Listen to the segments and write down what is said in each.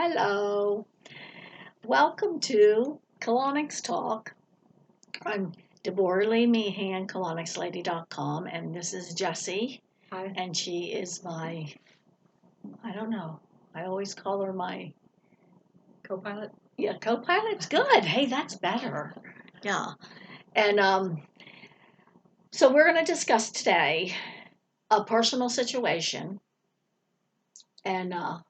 Hello. Welcome to Colonics Talk. I'm Debora Meehan, colonixlady.com, and this is Jessie, Hi. and she is I don't know, I always call her my, Co-pilot. co-pilot's good. Hey, that's better. Yeah. And so we're going to discuss today a personal situation, and are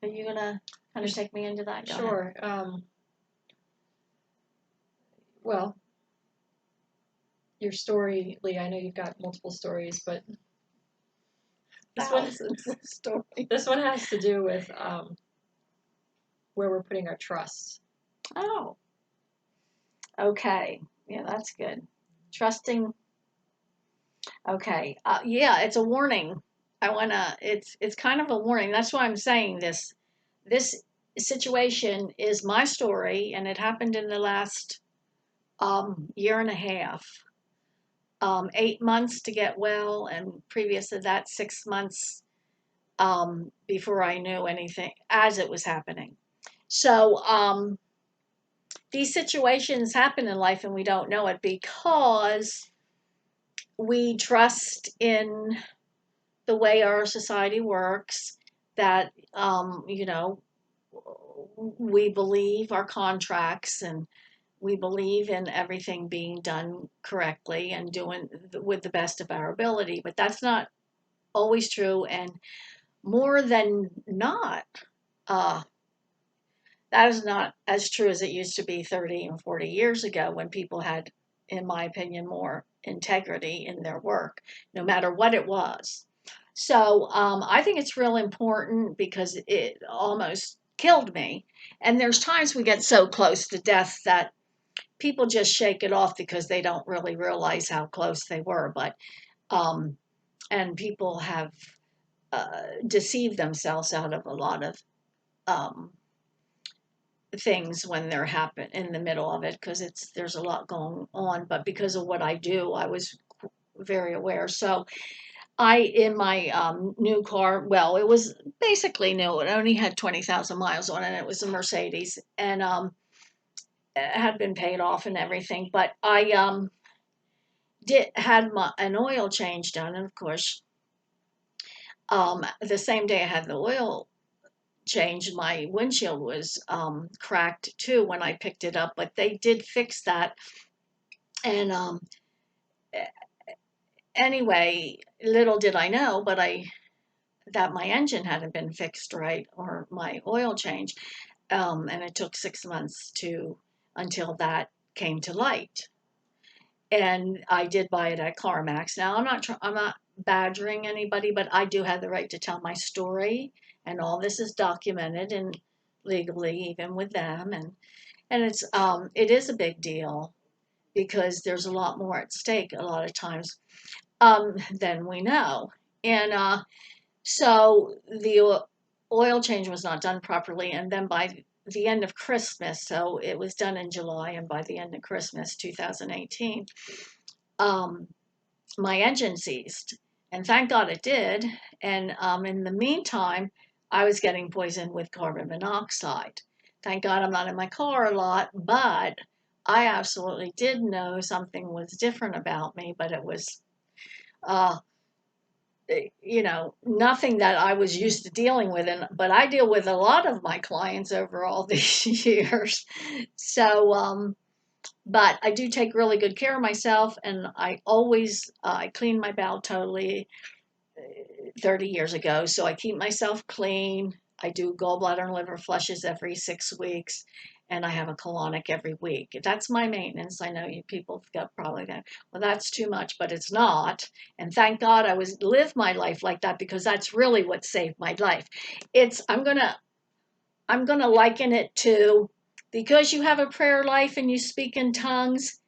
you going to kind of take me into that? Go ahead. Sure. Well, your story, Lee, I know you've got multiple stories, but Thousands of stories. this one has to do with where we're putting our trust. Oh, okay. Yeah, that's good. Trusting. Okay. Yeah, it's a warning. It's kind of a warning. That's why I'm saying this. This situation is my story, and it happened in the last year and a half. 8 months to get well, and previous to that, 6 months before I knew anything as it was happening. So these situations happen in life, and we don't know it because we trust in the way our society works, that we believe our contracts, and we believe in everything being done correctly and doing with the best of our ability, but that's not always true. And more than not, uh, that is not as true as it used to be 30 and 40 years ago, when people had, in my opinion, more integrity in their work, no matter what it was. So I think it's real important because it almost killed me. And there's times we get so close to death that people just shake it off because they don't really realize how close they were. But and people have deceived themselves out of a lot of um, things when they're happen in the middle of it, because there's a lot going on. But because of what I do, I was very aware. So in my new car, well, it was basically new. It only had 20,000 miles on it. It was a Mercedes, and it had been paid off and everything. But I had an oil change done, and of course, the same day I had the oil change, my windshield was cracked too when I picked it up. But they did fix that, and anyway, little did I know, but that my engine hadn't been fixed right, or my oil change. And it took 6 months until that came to light. And I did buy it at CarMax. Now I'm not badgering anybody, but I do have the right to tell my story, and all this is documented and legally, even with them. And it is a big deal because there's a lot more at stake a lot of times than we know. And so the oil change was not done properly, and then by the end of Christmas, so it was done in July, and by the end of Christmas 2018, um, my engine seized, and thank God it did. And in the meantime, I was getting poisoned with carbon monoxide. Thank God I'm not in my car a lot, but I absolutely did know something was different about me. But it was uh, nothing that I was used to dealing with. But I deal with a lot of my clients over all these years. So, but I do take really good care of myself, and I cleaned my bowel totally 30 years ago. So I keep myself clean. I do gallbladder and liver flushes every 6 weeks, and I have a colonic every week. That's my maintenance. I know you people got probably that. Well, that's too much, but it's not. And thank God I live my life like that, because that's really what saved my life. I'm gonna liken it to, because you have a prayer life and you speak in tongues,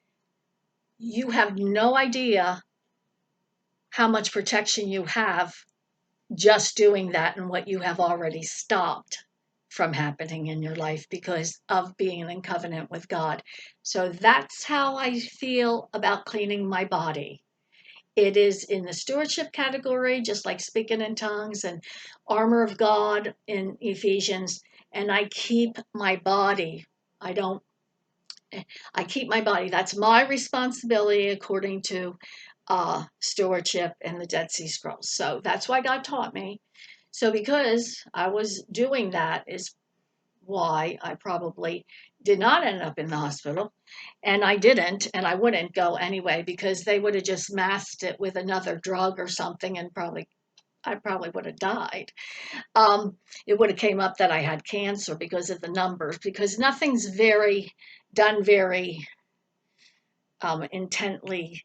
you have no idea how much protection you have just doing that, and what you have already stopped from happening in your life because of being in covenant with God. So that's how I feel about cleaning my body. It is in the stewardship category, just like speaking in tongues and armor of God in Ephesians. And I keep my body. I don't, I keep my body. That's my responsibility according to stewardship and the Dead Sea Scrolls. So that's why God taught me. So because I was doing that is why I probably did not end up in the hospital. And I didn't, and I wouldn't go anyway because they would have just masked it with another drug or something and I probably would have died. It would have came up that I had cancer because of the numbers, because nothing's done very intently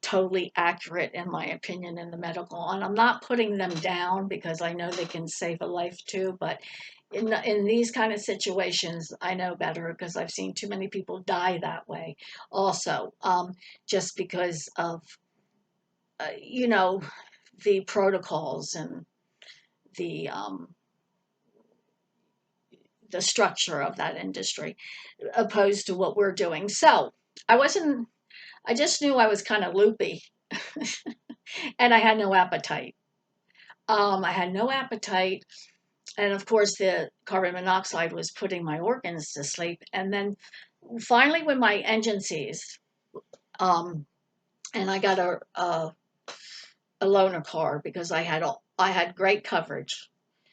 totally accurate in my opinion in the medical, and I'm not putting them down because I know they can save a life too, but in these kind of situations I know better because I've seen too many people die that way also, just because of you know, the protocols and the um, the structure of that industry opposed to what we're doing. So I just knew I was kind of loopy and I had no appetite. I had no appetite. And of course, the carbon monoxide was putting my organs to sleep. And then finally, when my engine seized, um, and I got a loaner car because I had great coverage.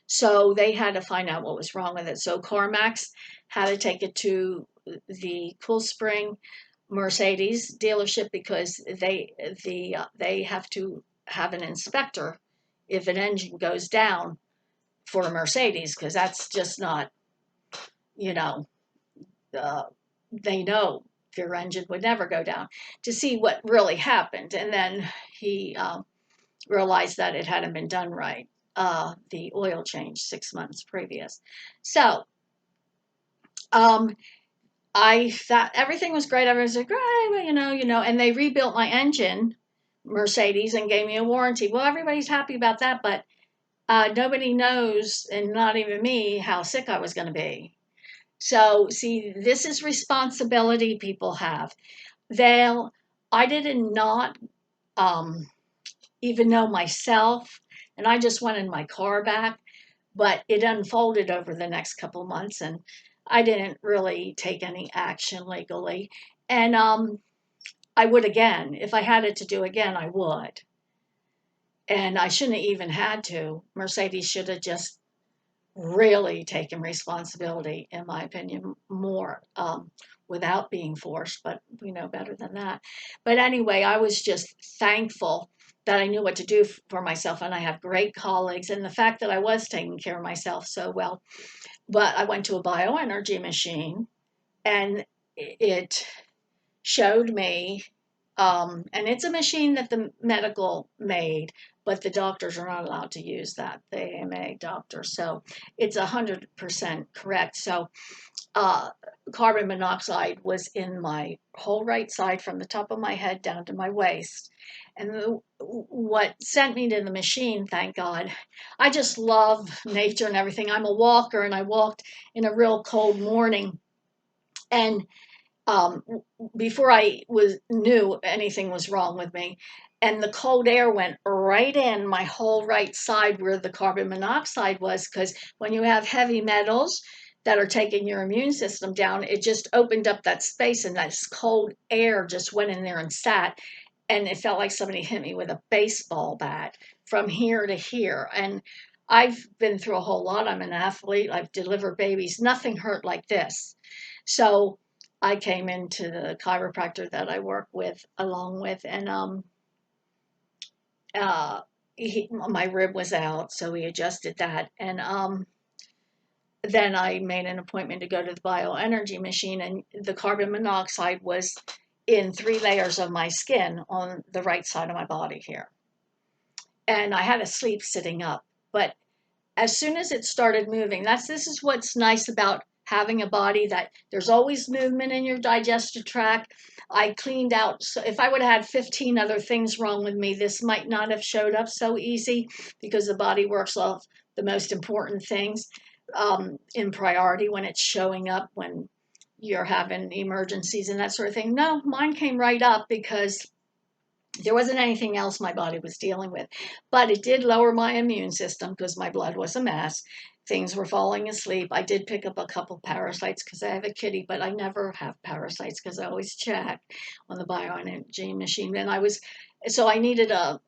So they had to find out what was wrong with it. So CarMax had to take it to the Cool Spring Mercedes dealership because they have to have an inspector if an engine goes down for a Mercedes because that's just not, you know, uh, they know your engine would never go down to see what really happened. And then he realized that it hadn't been done right. The oil change 6 months previous. So um, I thought everything was great. Everyone's like, great, well, and they rebuilt my engine, Mercedes, and gave me a warranty. Well, everybody's happy about that, but nobody knows, and not even me, how sick I was going to be. So, see, this is responsibility people have. They'll, I did not um, even know myself, and I just wanted my car back, but it unfolded over the next couple of months, and I didn't really take any action legally. And I would again. If I had it to do again, I would. And I shouldn't have even had to. Mercedes should have just really taken responsibility, in my opinion, more without being forced, but we know better than that. But anyway, I was just thankful that I knew what to do for myself, and I have great colleagues, and the fact that I was taking care of myself so well. But I went to a bioenergy machine, and it showed me, and it's a machine that the medical made, but the doctors are not allowed to use that, the AMA doctor. So it's 100% correct. So uh, carbon monoxide was in my whole right side from the top of my head down to my waist. And what sent me to the machine, thank God, I just love nature and everything. I'm a walker, and I walked in a real cold morning. And um, before I was knew anything was wrong with me, and the cold air went right in my whole right side where the carbon monoxide was, because when you have heavy metals that are taking your immune system down, it just opened up that space, and that cold air just went in there and sat, and it felt like somebody hit me with a baseball bat from here to here. And I've been through a whole lot. I'm an athlete. I've delivered babies. Nothing hurt like this. So I came into the chiropractor that I work with along with, and uh, my rib was out, so he adjusted that, and then I made an appointment to go to the bioenergy machine, and the carbon monoxide was in 3 layers of my skin on the right side of my body here, and I had to sleep sitting up, but as soon as it started moving, this is what's nice about having a body, that there's always movement in your digestive tract. I cleaned out, so if I would have had 15 other things wrong with me, this might not have showed up so easy because the body works off the most important things in priority when it's showing up, when you're having emergencies and that sort of thing. No, mine came right up because There wasn't anything else my body was dealing with, but it did lower my immune system because my blood was a mess. Things were falling asleep. I did pick up a couple parasites because I have a kitty, but I never have parasites because I always check on the bioenergy machine. And so I needed a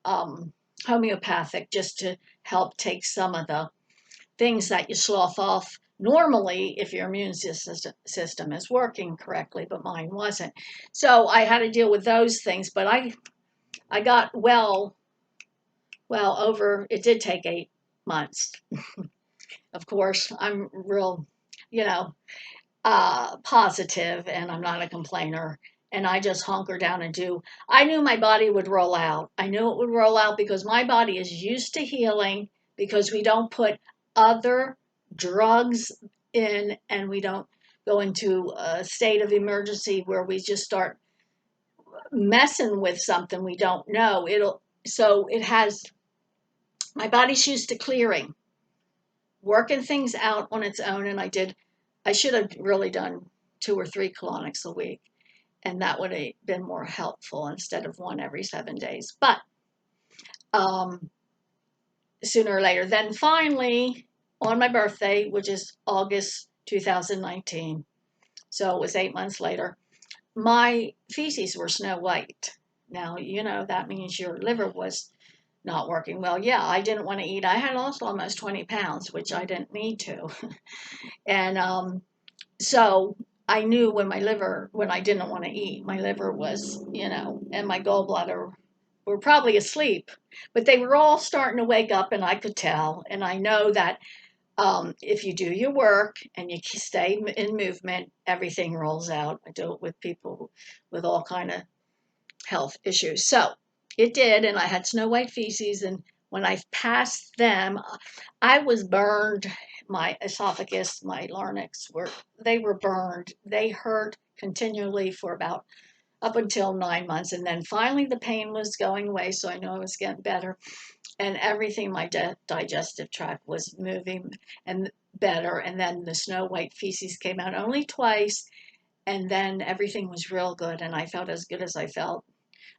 homeopathic just to help take some of the things that you slough off normally if your immune system is working correctly, but mine wasn't. So I had to deal with those things, but I got well over, it did take 8 months. Of course, I'm real, you know, positive and I'm not a complainer. And I just hunker down and do. I knew my body would roll out. I knew it would roll out because my body is used to healing because we don't put other drugs in and we don't go into a state of emergency where we just start messing with something we don't know. So it has my body's used to clearing, working things out on its own. And I should have really done 2 or 3 colonics a week. And that would have been more helpful instead of one every 7 days. But um, sooner or later, then finally, on my birthday, which is August 2019, so it was 8 months later, my feces were snow white. Now, that means your liver was not working well. Yeah, I didn't want to eat. I had lost almost 20 pounds, which I didn't need to. And so I knew when I didn't want to eat, my liver was, and my gallbladder were probably asleep, but they were all starting to wake up and I could tell. And I know that if you do your work and you stay in movement, everything rolls out. I do it with people with all kind of health issues. So it did, and I had snow white feces, and when I passed them, I was burned. My esophagus, my larynx they were burned. They hurt continually for about up until 9 months, and then finally the pain was going away, so I knew I was getting better, and everything my digestive tract was moving and better, and then the snow white feces came out only twice, and then everything was real good, and I felt as good as I felt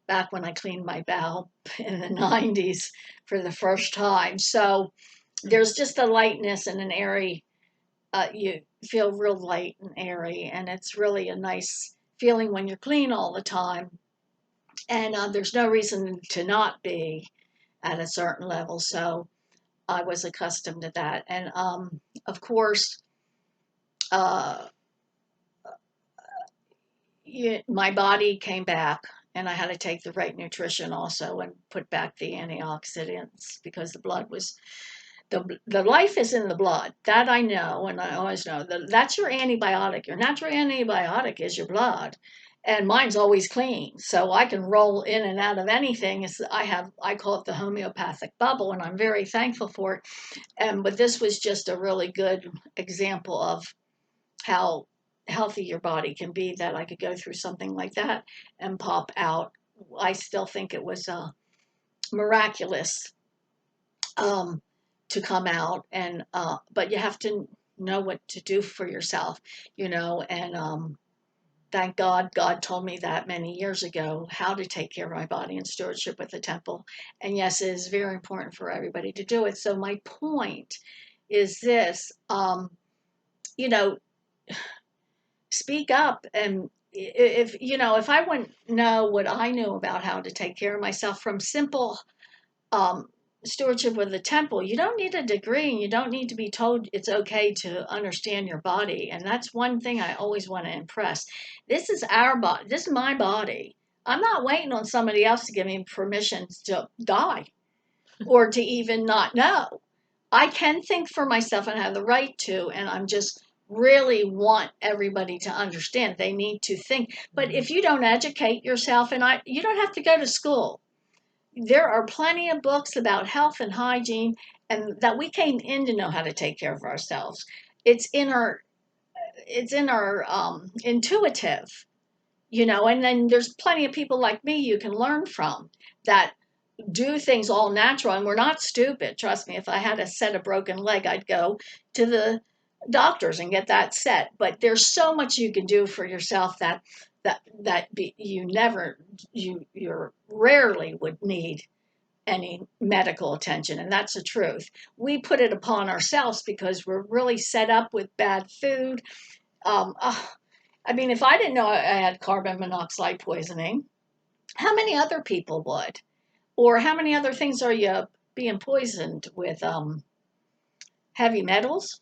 back when I cleaned my bowel in the 90s for the first time. So there's just a lightness and an airy, you feel real light and airy, and it's really a nice feeling when you're clean all the time. And there's no reason to not be at a certain level. So I was accustomed to that. And of course, uh, my body came back and I had to take the right nutrition also and put back the antioxidants because the blood was the life is in the blood. That I know, and I always know that that's your antibiotic. Your natural antibiotic is your blood. And mine's always clean. So I can roll in and out of anything. I call it the homeopathic bubble, and I'm very thankful for it. But this was just a really good example of how healthy your body can be, that I could go through something like that and pop out. I still think it was miraculous um, to come out, and but you have to know what to do for yourself, and thank God told me that many years ago how to take care of my body in stewardship with the temple. And yes, it is very important for everybody to do it. So my point is this, you know, speak up. And if I wouldn't know what I knew about how to take care of myself from simple um, stewardship with the temple, you don't need a degree and you don't need to be told it's okay to understand your body. And that's one thing I always want to impress. This is our body. This is my body. I'm not waiting on somebody else to give me permission to die or to even not know. I can think for myself and have the right to, and I'm just really want everybody to understand they need to think. But if you don't educate yourself, you don't have to go to school. There are plenty of books about health and hygiene, and that we came in to know how to take care of ourselves. It's in our intuitive, and then there's plenty of people like me you can learn from that do things all natural, and we're not stupid. Trust me, if I had a set a broken leg, I'd go to the doctors and get that set. But there's so much you can do for yourself you rarely would need any medical attention, and that's the truth. We put it upon ourselves because we're really set up with bad food. I mean, if I didn't know I had carbon monoxide poisoning, how many other people would? Or how many other things are you being poisoned with? Heavy metals,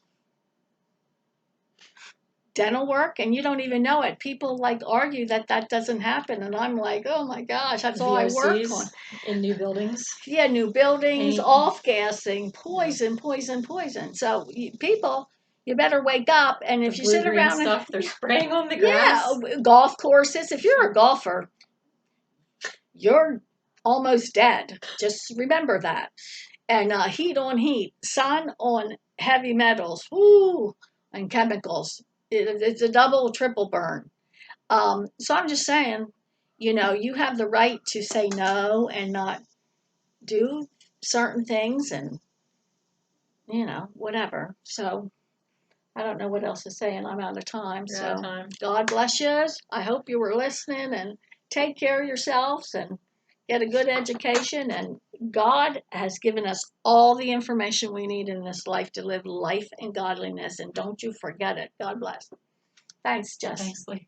dental work, and you don't even know it. People like argue that that doesn't happen, and I'm like, oh my gosh, that's all I work on. VOCs in new buildings. Yeah, new buildings, Paint. off gassing, poison, poison, poison. So people, you better wake up. And if The you sit blue-green around and stuff they're spraying on the grass. golf courses. If you're a golfer, you're almost dead. Just remember that. And heat on heat, sun on heavy metals, whoo, and chemicals. It's a double, triple burn. So I'm just saying, you have the right to say no and not do certain things and, whatever. So I don't know what else to say, and I'm out of time. You're So out of time. God bless you. I hope you were listening, and take care of yourselves and get a good education. And God has given us all the information we need in this life to live life in godliness. And don't you forget it. God bless. Thanks, Jess. Thanks, Lee.